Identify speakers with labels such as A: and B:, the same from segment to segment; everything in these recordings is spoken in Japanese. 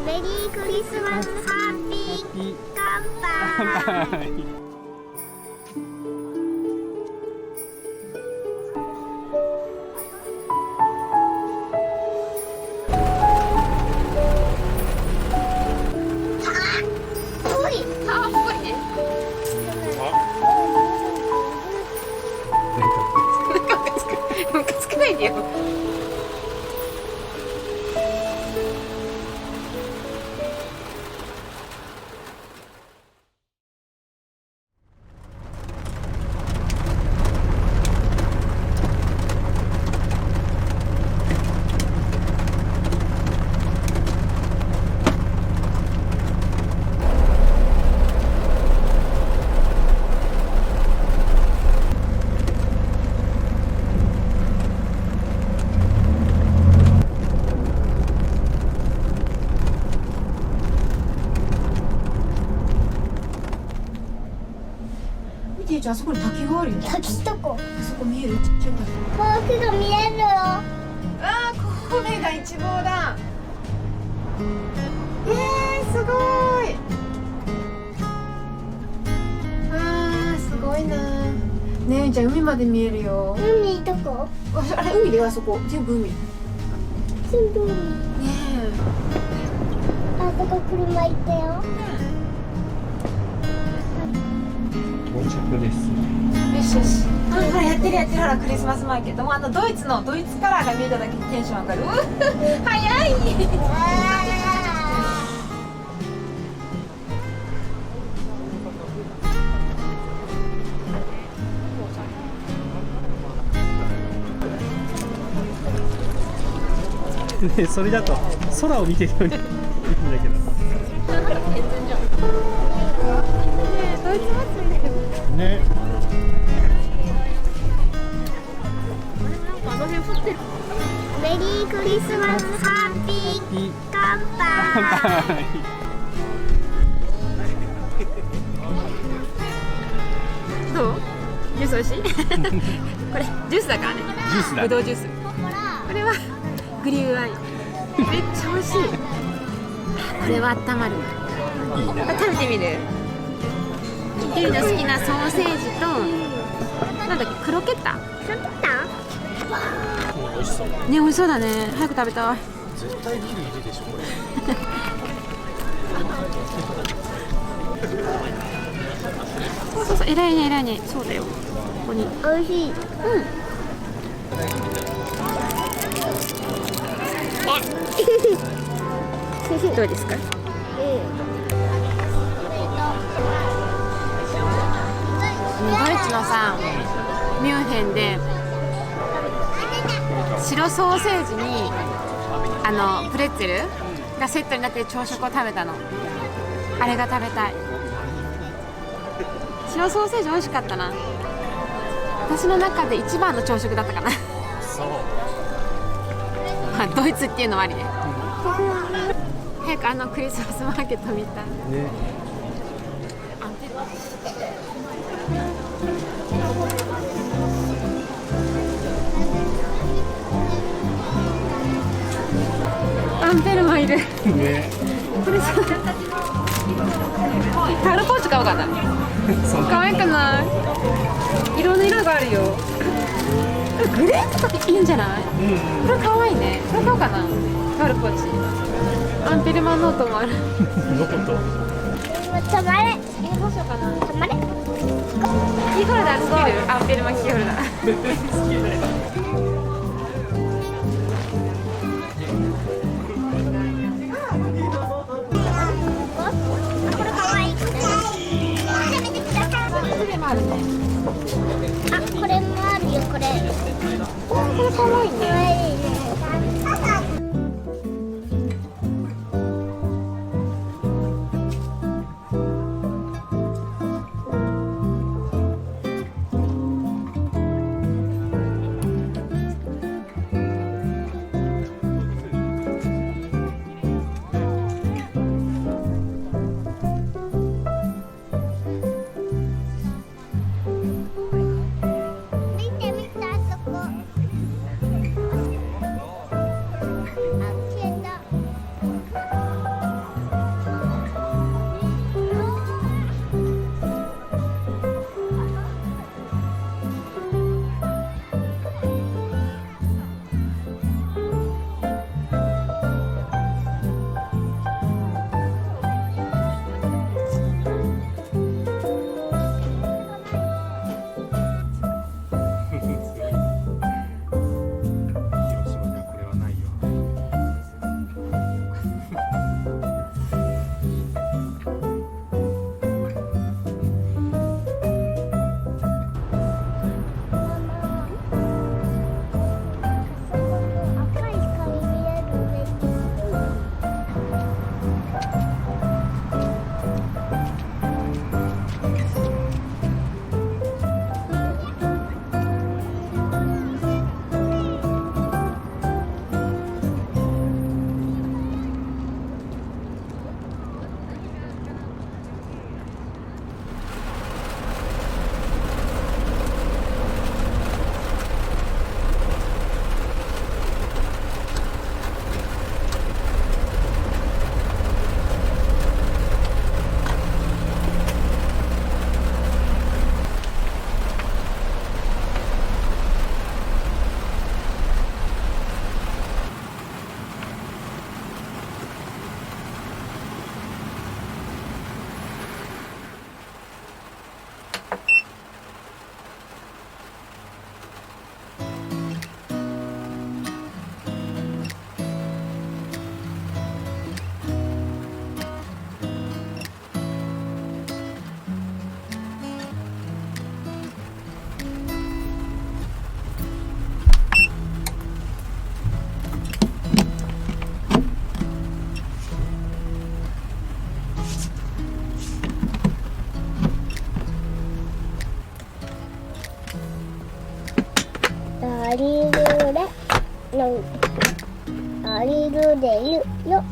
A: メリークリスマスハッピー乾杯。
B: ムカつかないでよ。あそこに滝があるよ。
A: 滝とこ。
B: あそこ見える？ちっちゃい滝。
A: 遠くが見えるよ。
B: ああ、これが一望だ。すごい。あー、すごいな。ねえじゃあ海まで見えるよ。
A: 海どこ？
B: あれ海であそこ全部海。
A: 全部海。
B: ね
A: あそこ車行ったよ。
B: 到着です。よしよし。ほらやってるほらクリスマスマーケットもドイツカラーが見えただけでテンション上がる。早い。
C: ね、それだと空を見てるようにいいんだけど。
B: ドイツ祭りだよ
C: ね。
B: あの辺降ってる。
A: メリークリスマスハッピー乾杯。
B: どう？ジュース美味しい？これジュースだからね。
C: ジュースだ。
B: ぶどうジュース。これはグリューワイン。めっちゃ美味しい。これは温まる。食べてみる？キリの好きなソーセージとなんだっけクロケッタ？
C: 美味しそう。
B: ね美味しそうだね。早く食べたい。
C: 絶対ビールいるでしょこれ。
B: そう偉いね偉いね。そうだよ。ここに。
A: 美味しい。
B: どうですか？ドイツのさミュンヘンで白ソーセージにプレッツェルがセットになっている朝食を食べたの。あれが食べたい。白ソーセージ美味しかったな。私の中で一番の朝食だったかな。
C: そう。
B: まあドイツっていうのもありね。早くクリスマスマーケット見たい。
C: ね。
B: アンペルマいる。
C: ね。
B: これさ、タルポーチ買おうかな。可愛くない？いろんな色があるよ。グレーとかいいんじゃない？これ可愛いね。これ買おうかな。タルポーチ。アンペルマンノートもある。
C: ノート。
A: 止まれ。
B: どうしようかな。
A: 止まれ。
B: キーホルダーつける？アンペルマンキーホルダー。あるね。
A: あ、これもあるよ、これ。
B: これ可愛いね。
A: 見て見て、あそこ。アリルレのアリルレユよ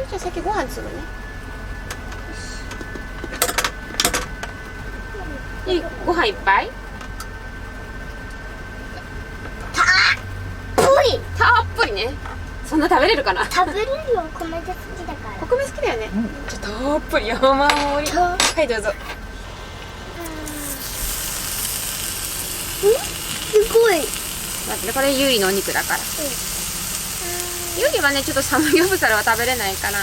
B: じゃあ先ご飯作るね。ご飯いっぱい？
A: たっぷり
B: たっぷりね。そんな食べれるかな？
A: 食べれるよ、お米が好きだから。
B: お米好きだよね。じゃあたっぷり山盛り。はいどうぞ。
A: すごい。
B: 待ってね、これゆりのお肉だから。ゆりはねちょっとサムギョプサルは食べれないから普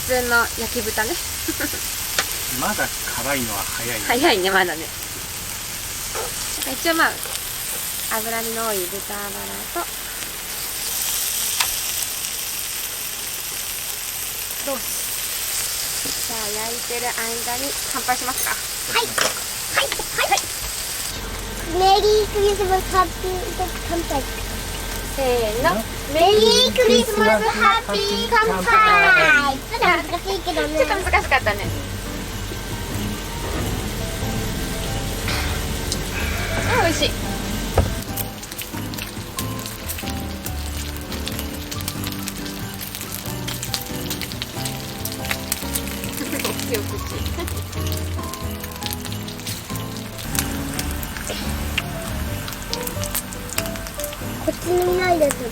B: 通の焼き豚ね。
C: まだ辛いのは早い。
B: 早いねまだね。一応まあ脂身の多い豚バラとロース。じゃあ焼いてる間に乾杯しますか。
A: はいはいはい。メリークリスマスハッピー乾杯。
B: せーの。
A: メリークリスマスハッピー乾杯。ちょっと難しいけどね。
B: ちょっと難しかったね。あ、美味しい。強口。
A: こっちにいないやつで。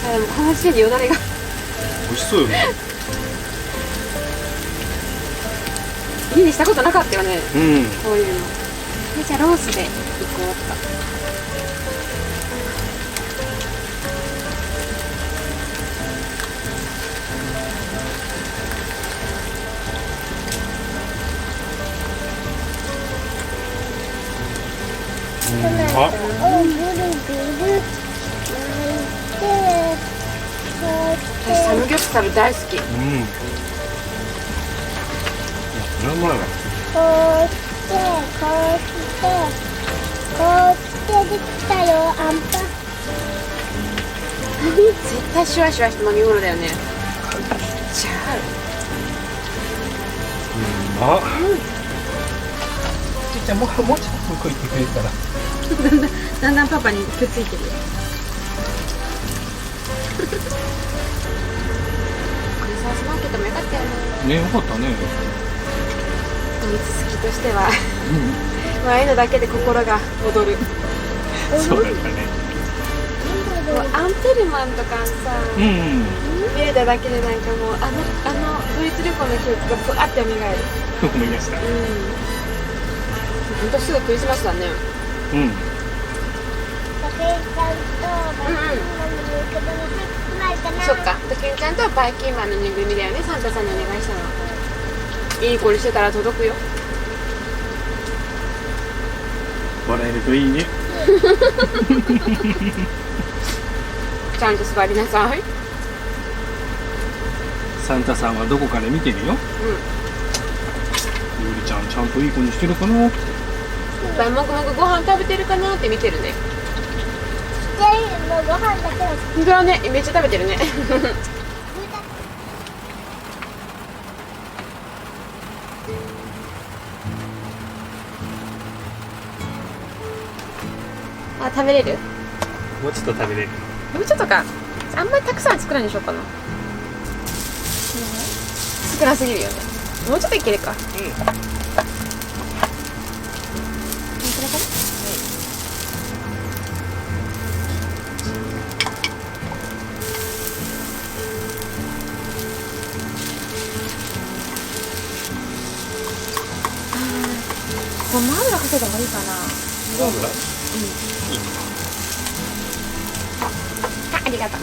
B: あ、でもこの時点でよだれが。
C: 美味しそうよね。
B: 家にしたことなかったよね。
C: うん。
B: こういうの。じゃあロースでいこうっと。
C: あ、
A: をぐるぐる巻いて、
B: 私サムギョプサル大好き。
C: うん。いや、これはうまいわ。
A: こうしてこうしてこうしてできたよ、あんぱ。
B: 絶対シュワシュワした飲み物だよね。ちゃ
C: うまっ。じゃあもうちょっと向こう行ってくれるから。
B: う。だんだんパパにくっついてるよ。クリスマスマーケットもよかったよね。
C: ね、よかったね。
B: ドイツ好きとしては、ああいうのだけで心が躍る。
C: そうだったね。
B: もうアンテルマンとかさ、
C: うん。
B: 見れただけでなんかもうあのドイツ旅行の記憶がぶわって蘇る。
C: 思い出した。
B: ほんとすぐクリスマスだね。
C: うん。
B: そっか、ドキンちゃんとバイキンマンのぬいぐるみだよね、サンタさんにお願いしたのは。いい子にしてたら届くよ。
C: 笑えるといいね。
B: ちゃんと座りなさい。
C: サンタさんはどこかで見てるよ。ゆりちゃんちゃんといい子にしてるかなって。
B: いっぱいもぐもぐご飯食べてるかなって見てるね。
A: ご飯だけは
B: ほんとだね、めっちゃ食べてるね。あ、食べれる？
C: もうちょっと食べれる。
B: もうちょっとか。あんまりたくさん作らないでしょうかな。少なすぎるよね。もうちょっといけるか。
C: うん。
B: これかな？ごま油かけた方がいいかな。
C: 油？いい。
B: あ、ありがとう。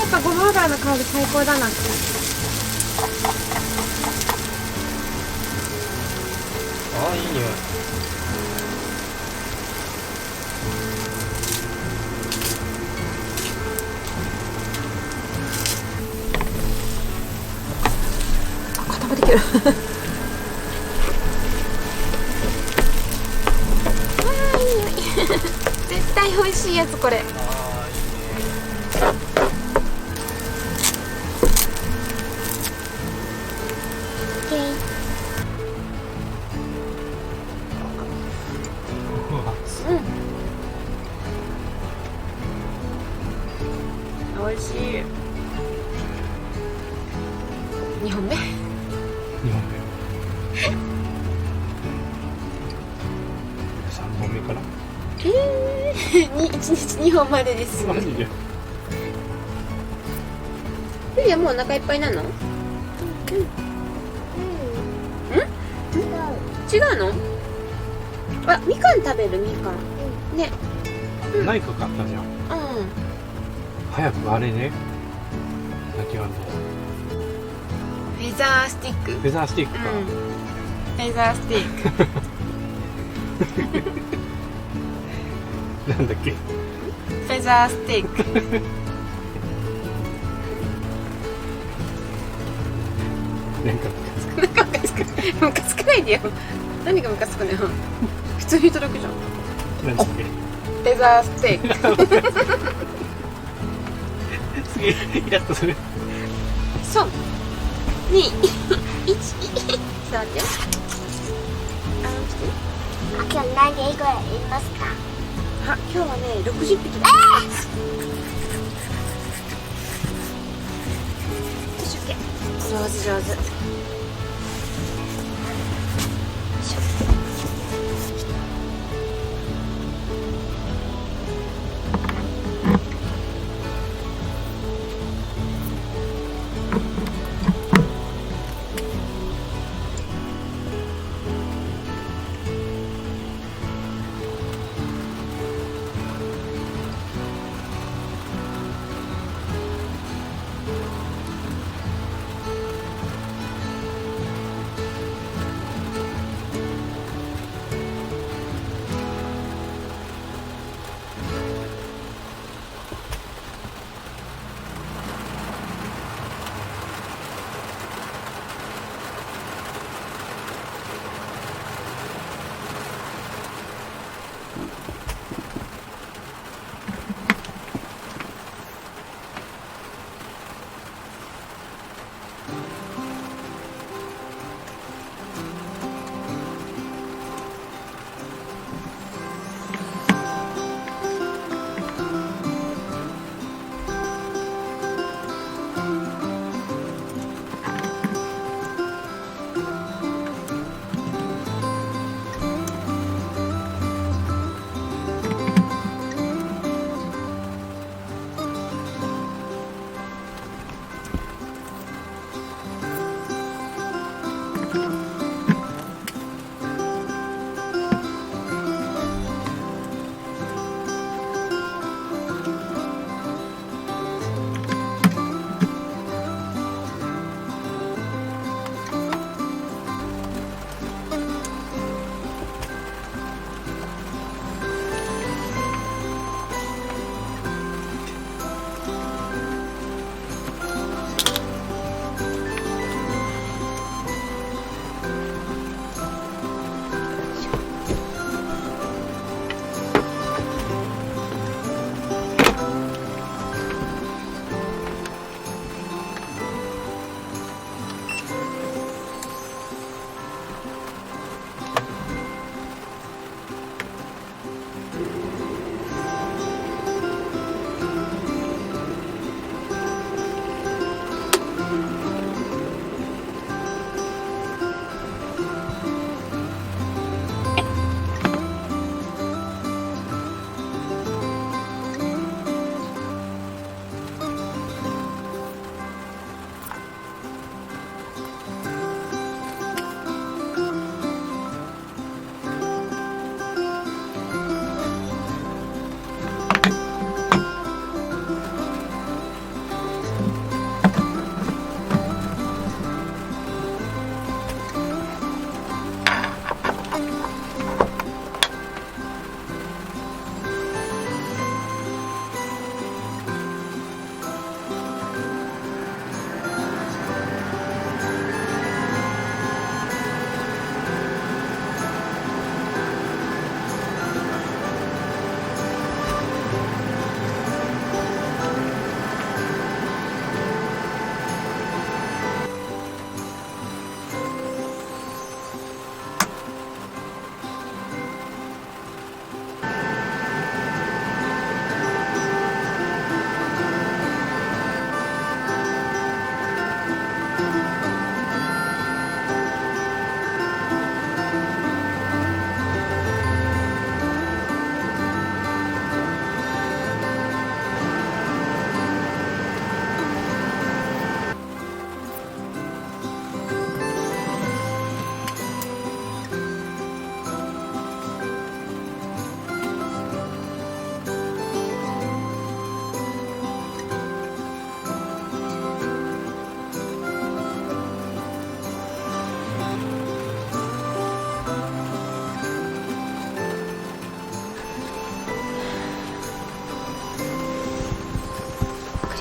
B: っぱごま油の香り最高だなって。
C: ああ、いい匂い。
B: 固まってきてる。わあ、いい匂い。絶対美味しいやつこれ。美味しい。2本目。
C: 2本目。3本目かな。
B: 1日2本までです。
C: マジで。
B: ゆりはもうお腹いっぱいなの？違うの？あ、みかん食べるみかん。ね。
C: ナイフ買ったじゃん。
B: うん。
C: 早くあれね。泣きワンド。
B: フェザースティック。
C: フェザースティックか。
B: フェザースティック。
C: なんだっけ。
B: フェザースティック。
C: なんか
B: ムカつかないでよ。何がムカつくのよ。普通に届くじゃん。
C: なんだっけ。
B: フェザースティック。
C: すげえイラッとする。
B: そう。2、1、座って。
A: 今日何匹ぐらいいますか？
B: あ、今日はね、60匹だ。上手上手。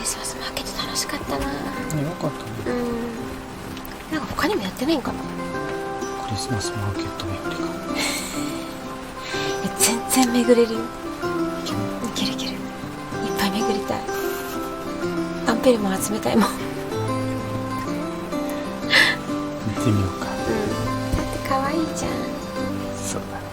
B: スマスマーケット楽しかったな。
D: ね、よかったね。
B: なんか他にもやってないんかな。
D: クリスマスマーケット巡りか。
B: 全然巡れるよ。いけるいける。いっぱい巡りたい。アンペルも集めたいもん。
D: 行ってみようか。
B: だって可愛いじゃん。
D: そうだね。